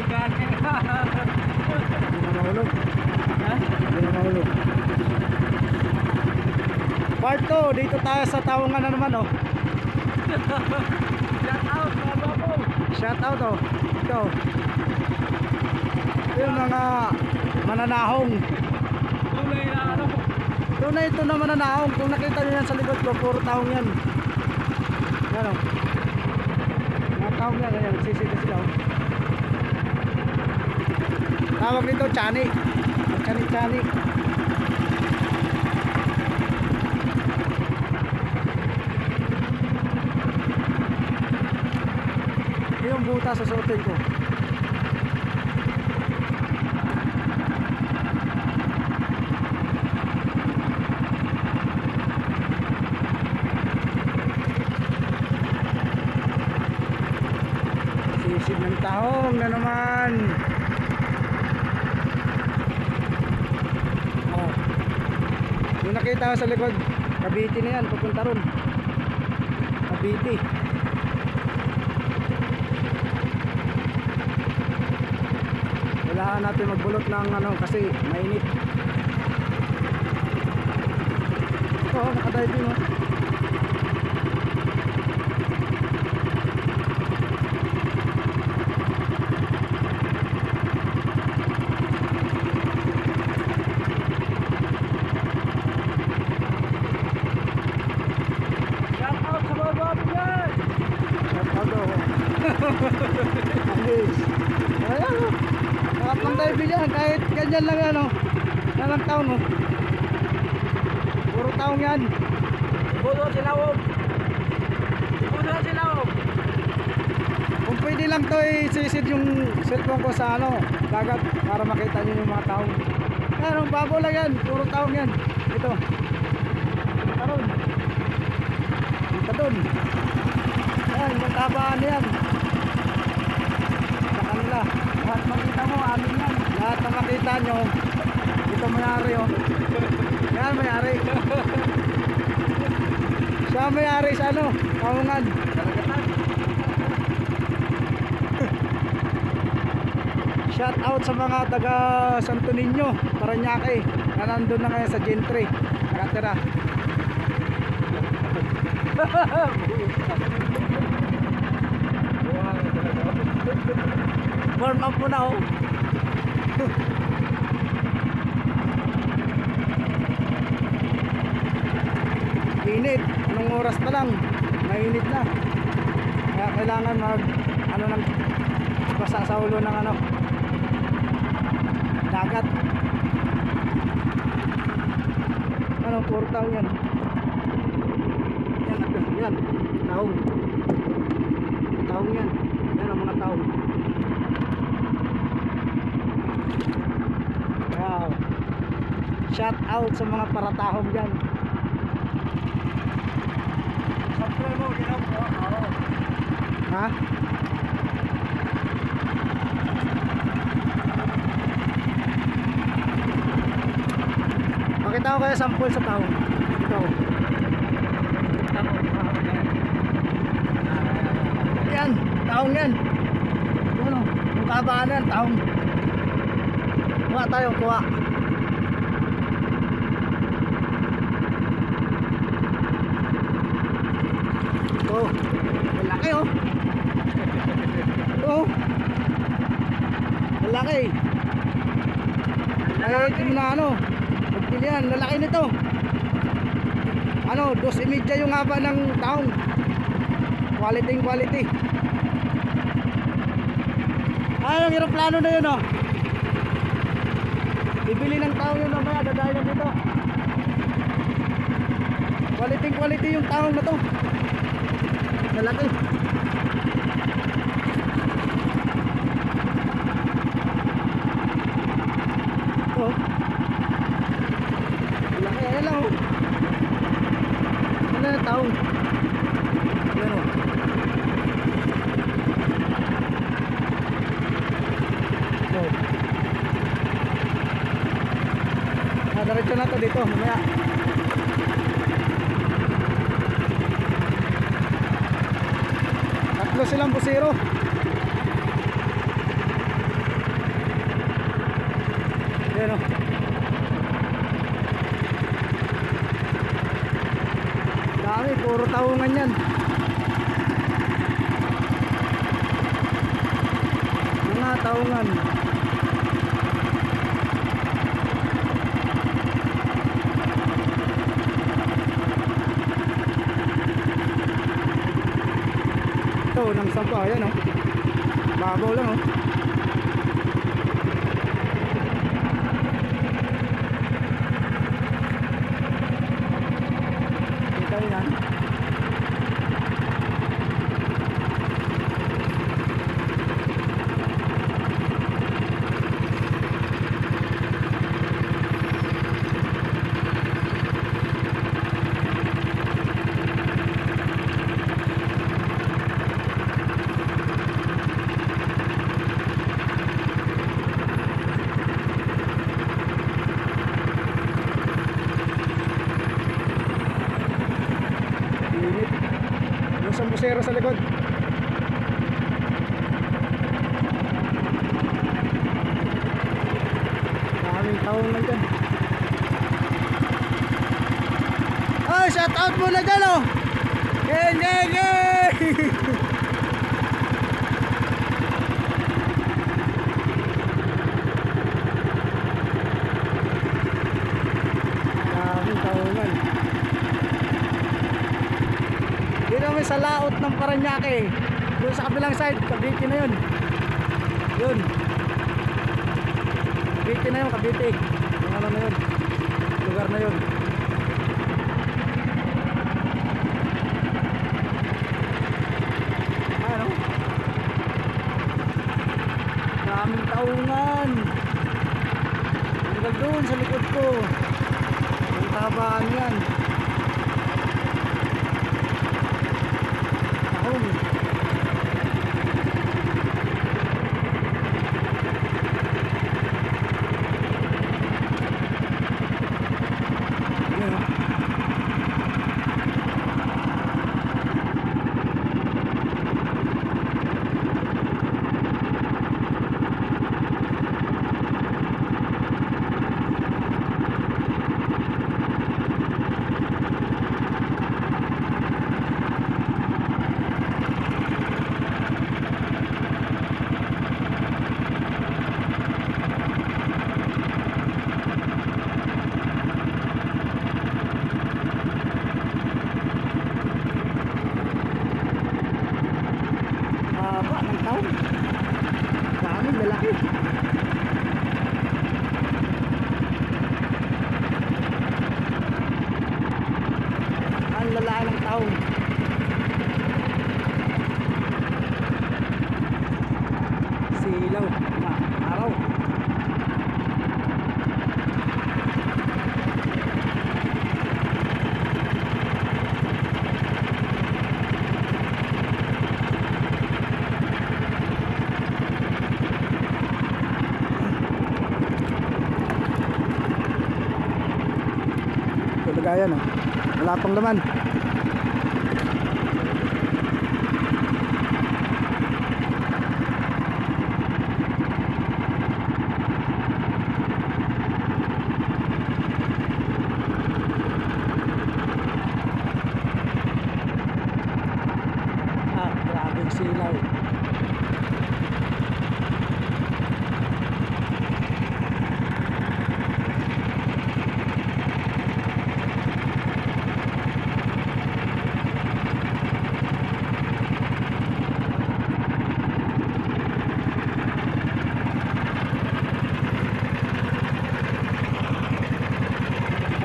na mahulog. Ha? Hindi na mahulog. Part 2, dito tayo sa Taongan na naman, oh. Shout out, mga babaw. Shout out, oh. Ito. Yung mga mananahong. Tunay na ano. Tunay ito na mananahong. Kung nakita nyo yan sa likod ko, puro taong yan. Yan, oh. Mga taong yan, ganyan. Nagsisita sila, oh. Tawag nito, chani. Chani-chani. Yung buta susuotin ko. Sisig ng tahong na naman. Oh. Yung nakita ko sa likod, Cavite na yan, pupunta ron. Cavite. Kailangan natin magbulot ng ano kasi mainit. Oo, nakadive din, oh. Shout out sa mga babaw dyan. Ayos. Ayan, oh. Lahat ng dive yan, kahit ganyan lang yan, oh. Yan ang taong, oh. Puro taong yan. Budo silawog. Budo silawog. Kung pwede lang to, isisid yung cellphone ko sa ano, dagat para makita nyo yung mga taong. Ayan, oh, babo lang yan, puro taong yan. Ito. Ito ron. Ito dun. Ayan, yung tabaan yan. Sa kanila. Lahat makita mo, amin yan. Lahat na makita nyo, ito mayari, oh. Yan, mayari. Siya mayari sa ano, Taongan. Karagatan. Shout out sa mga taga Santo Niño, Parañaque, na nandun na ngayon sa Gentry. Nakatira. Warm up muna, oh. Init, anong oras pa lang, mainit na. Kaya kailangan mag ano ng basa sa ulo ng ano dagat. Ano, puro taong yan. Yan, taong. Taong yan. Yan ang mga taong. Wow. Shout out sa mga paratahong dyan. Siyempre mo, ginaw po. Oo. Ha? Pakita ko kaya sample sa taong. Ito. Yan, taong yan. Ano, yung kabaan yan, taong. Kuha tayo, kuha. Oh, malaki, oh. Oh. Malaki. Ay, ito na ano. Pagpili yan, lalaki nito. Ano, 2.5 yung haba ng taong. Quality. Ay, ang aeroplano na yun, oh. Bibili ng taong yun mamaya, dadahin na dito. Quality yung taong na to. Malaki. Oh. Malaki, ayan lang, oh. Ano na taong? Ayan, oh. Oh. Diretso na to dito, mamaya. Tatlo silang busero. Ayan o. Dami, puro taungan yan. Mga taungan. Ito, ng sampa, ayan o. Babaw lang o. Kita nyo yan. Init. Yung sa musero sa likod. Daming taon lang dyan. Oh, shout out muna dyan oh. Yay, yay, yay. Daming taongan. Dito kami sa laot ng Paranaque. Doon sa kabilang side, Cavite na yun. Yun. Cavite na yun, Cavite. Yung ano na yun. Lugar na yun. Ano? Daming taungan. Hanggang doon sa likod ko. Ang tabaan yan. Taon. Yan, oh. Haba ng taon. Daming lalaki. Ang lalaki ng taon. Silaw na araw. Kalagayan oh. Wala pang laman. Ah, grabing silaw.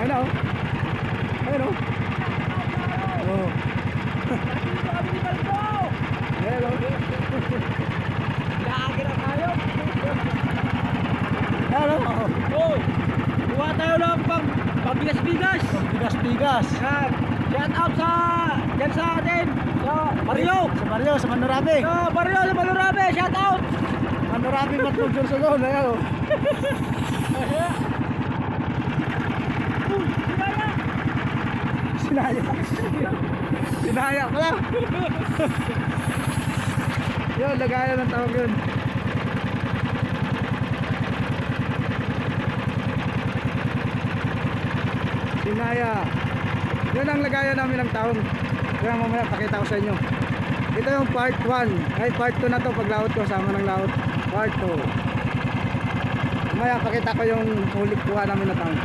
Ayun oh. Ayun oh. Oh. Ayun oh. Lagi na tayo. Ayun oh. Oh, kuha tayo ng pagbigas-bigas. Bigas-bigas. Yan. Shout out sa dyan sa atin. Sa Barrio. Sa Barrio, sa Manurabi. Sa Barrio, sa Malurabe. Shout out. Manurabi matulog sa doon. Ayun oh. Sinaya. Sinaya ko lang. Yun, lagayan ng tawag yun. Binaya. Yun ang lagayan namin ng taon. Kaya mamaya pakita ko sa inyo. Ito yung part 1. Ay part 2 na to pag laot ko, sama ng laot. Part 2. Mamaya pakita ko yung huli kuha namin na taon.